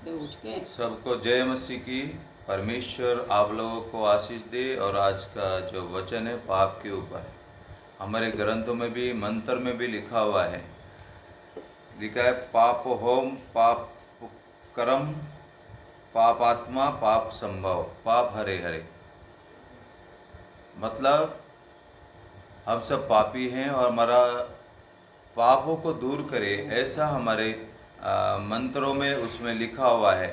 सबको जय मसीह की। परमेश्वर आप लोगों को आशीष दे। और आज का जो वचन है पाप के ऊपर है। हमारे ग्रंथों में भी मंत्र में भी लिखा हुआ है, लिखा है पाप होम पाप कर्म पाप आत्मा पाप संभव पाप हरे हरे। मतलब हम सब पापी हैं और हमारा पापों को दूर करे, ऐसा हमारे मंत्रों में उसमें लिखा हुआ है।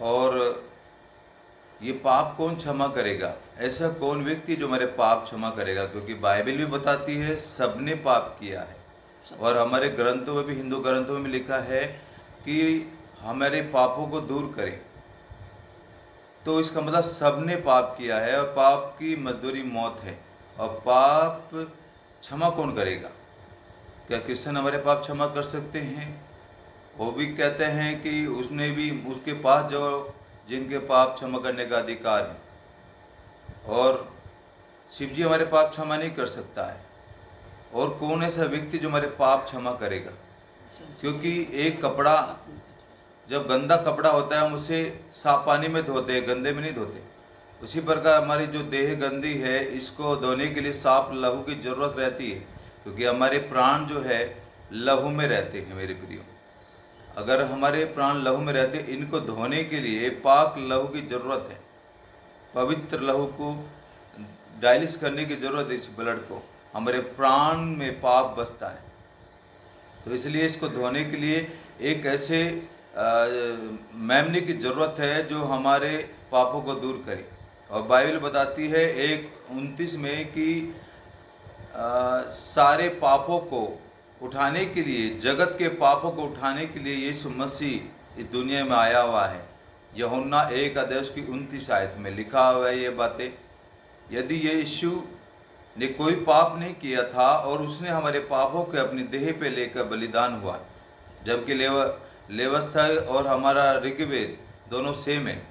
और ये पाप कौन क्षमा करेगा? ऐसा कौन व्यक्ति जो हमारे पाप क्षमा करेगा? क्योंकि बाइबल भी बताती है सबने पाप किया है। और हमारे ग्रंथों में भी, हिंदू ग्रंथों में लिखा है कि हमारे पापों को दूर करे। तो इसका मतलब सबने पाप किया है और पाप की मजदूरी मौत है। और पाप क्षमा कौन करेगा? क्या कृष्ण हमारे पाप क्षमा कर सकते हैं? वो भी कहते हैं कि उसने भी, उसके पास जो जिनके पाप क्षमा करने का अधिकार है। और शिव जी हमारे पाप क्षमा नहीं कर सकता है। और कौन ऐसा व्यक्ति जो हमारे पाप क्षमा करेगा? क्योंकि एक कपड़ा, जब गंदा कपड़ा होता है हम उसे साफ पानी में धोते हैं, गंदे में नहीं धोते। उसी प्रकार हमारी जो देह गंदी है, इसको धोने के लिए साफ लहू की जरूरत रहती है। क्योंकि हमारे प्राण जो है लहू में रहते हैं मेरे प्रियो। अगर हमारे प्राण लहू में रहते, इनको धोने के लिए पाक लहू की जरूरत है। पवित्र लहू को डायलिस करने की जरूरत है। इस ब्लड को, हमारे प्राण में पाप बसता है, तो इसलिए इसको धोने के लिए एक ऐसे मेमने की जरूरत है जो हमारे पापों को दूर करे। और बाइबल बताती है 1:29 में कि सारे पापों को उठाने के लिए, जगत के पापों को उठाने के लिए यीशु मसीह इस दुनिया में आया हुआ है। यूहन्ना 1:29 में लिखा हुआ है ये बातें। यदि यीशु ने कोई पाप नहीं किया था और उसने हमारे पापों के अपनी देह पे लेकर बलिदान हुआ, जबकि लेवस्था और हमारा ऋग्वेद दोनों सेम है।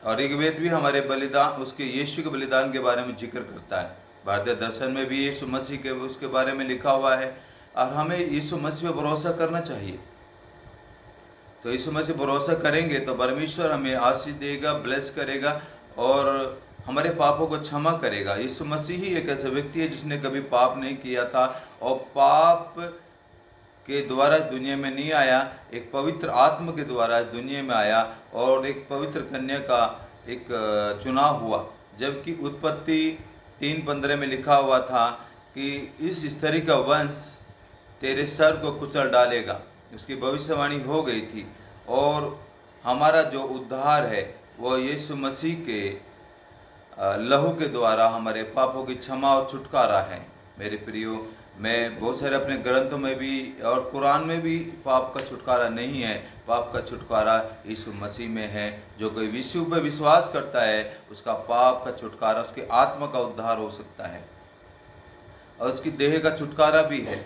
और ऋग्वेद भी हमारे बलिदान, उसके यीशु के बलिदान के बारे में जिक्र करता है। भारतीय दर्शन में भी यीशु मसीह के उसके बारे में लिखा हुआ है। और हमें यीशु मसीह पर भरोसा करना चाहिए। तो यीशु मसीह भरोसा करेंगे तो परमेश्वर हमें आशीष देगा, ब्लेस करेगा और हमारे पापों को क्षमा करेगा। यीशु मसीह ही एक ऐसा व्यक्ति है जिसने कभी पाप नहीं किया था और पाप के द्वारा दुनिया में नहीं आया, एक पवित्र आत्मा के द्वारा दुनिया में आया। और एक पवित्र कन्या का एक चुनाव हुआ। जबकि उत्पत्ति 3:15 में लिखा हुआ था कि इस स्त्री का वंश तेरे सर को कुचल डालेगा। उसकी भविष्यवाणी हो गई थी। और हमारा जो उद्धार है वो यीशु मसीह के लहू के द्वारा हमारे पापों की क्षमा और छुटकारा है। मेरे प्रियो, मैं बहुत सारे अपने ग्रंथों में भी और कुरान में भी पाप का छुटकारा नहीं है। पाप का छुटकारा यीशु मसीह में है। जो कोई यीशु पर विश्वास करता है उसका पाप का छुटकारा, उसकी आत्मा का उद्धार हो सकता है। और उसकी देह का छुटकारा भी है,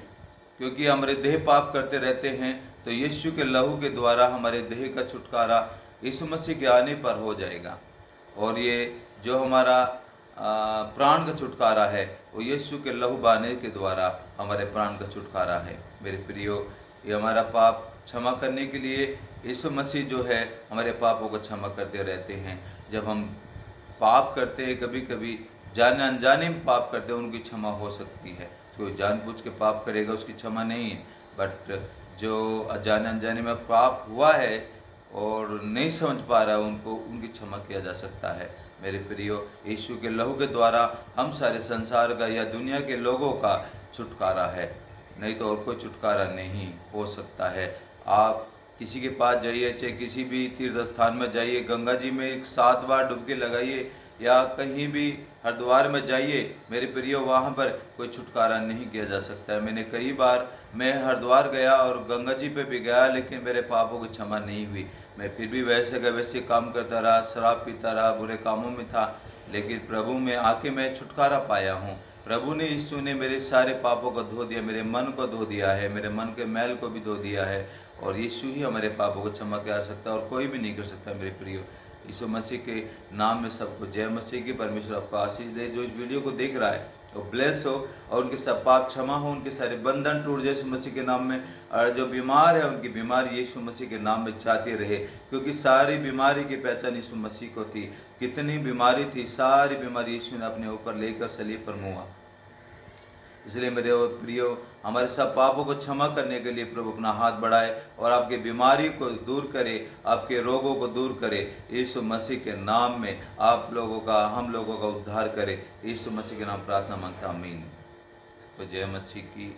क्योंकि हमारे देह पाप करते रहते हैं। तो यीशु के लहू के द्वारा हमारे देह का छुटकारा यीशु मसीह के आने पर हो जाएगा। और ये जो हमारा प्राण का छुटकारा है वो यीशु के लहू बहाने के द्वारा हमारे प्राण का छुटकारा है। मेरे प्रियो, ये हमारा पाप क्षमा करने के लिए यीशु मसीह जो है हमारे पापों को क्षमा करते रहते हैं। जब हम पाप करते हैं, कभी कभी जाने अनजाने में पाप करते हैं, उनकी क्षमा हो सकती है। कोई जानबूझ के पाप करेगा उसकी क्षमा नहीं है। बट जो जाने अनजाने में पाप हुआ है और नहीं समझ पा रहा है, उनको उनकी क्षमा किया जा सकता है। मेरे प्रियो, यीशु के लहू के द्वारा हम सारे संसार का या दुनिया के लोगों का छुटकारा है, नहीं तो और कोई छुटकारा नहीं हो सकता है। आप किसी के पास जाइए, चाहे किसी भी तीर्थ स्थान में जाइए, गंगा जी में 7 बार डुबकी लगाइए, या कहीं भी हरिद्वार में जाइए मेरे प्रियो, वहाँ पर कोई छुटकारा नहीं किया जा सकता है। मैंने कई बार, मैं हरिद्वार गया और गंगा जी पे भी गया, लेकिन मेरे पापों की क्षमा नहीं हुई। मैं फिर भी वैसे का वैसे काम करता रहा, शराब पीता रहा, बुरे कामों में था। लेकिन प्रभु में आके मैं छुटकारा पाया हूँ। प्रभु ने, यीशु ने मेरे सारे पापों को धो दिया, मेरे मन को धो दिया है, मेरे मन के मैल को भी धो दिया है। और यीशु ही हमारे पापों को क्षमा कर सकता है और कोई भी नहीं कर सकता। मेरे प्रियो, यीशु मसीह के नाम में सबको जय मसीह की। परमेश्वर आपको आशीष दे। जो इस वीडियो को देख रहा है वो ब्लेस हो और उनके सब पाप क्षमा हो, उनके सारे बंधन टूट जाए यीशु मसीह के नाम में। और जो बीमार है उनकी बीमारी यीशु मसीह के नाम में जाती रहे, क्योंकि सारी बीमारी की पहचान यीशु मसीह को थी। कितनी बीमारी थी, सारी बीमारी यीशु ने अपने ऊपर लेकर सलीब पर मुआ। इसलिए मेरे प्रियो, हमारे सब पापों को क्षमा करने के लिए प्रभु अपना हाथ बढ़ाए और आपके बीमारी को दूर करे, आपके रोगों को दूर करे। यीशु मसीह के नाम में आप लोगों का, हम लोगों का उद्धार करे। यीशु मसीह के नाम प्रार्थना मांगता, आमीन। तो जय मसीह की।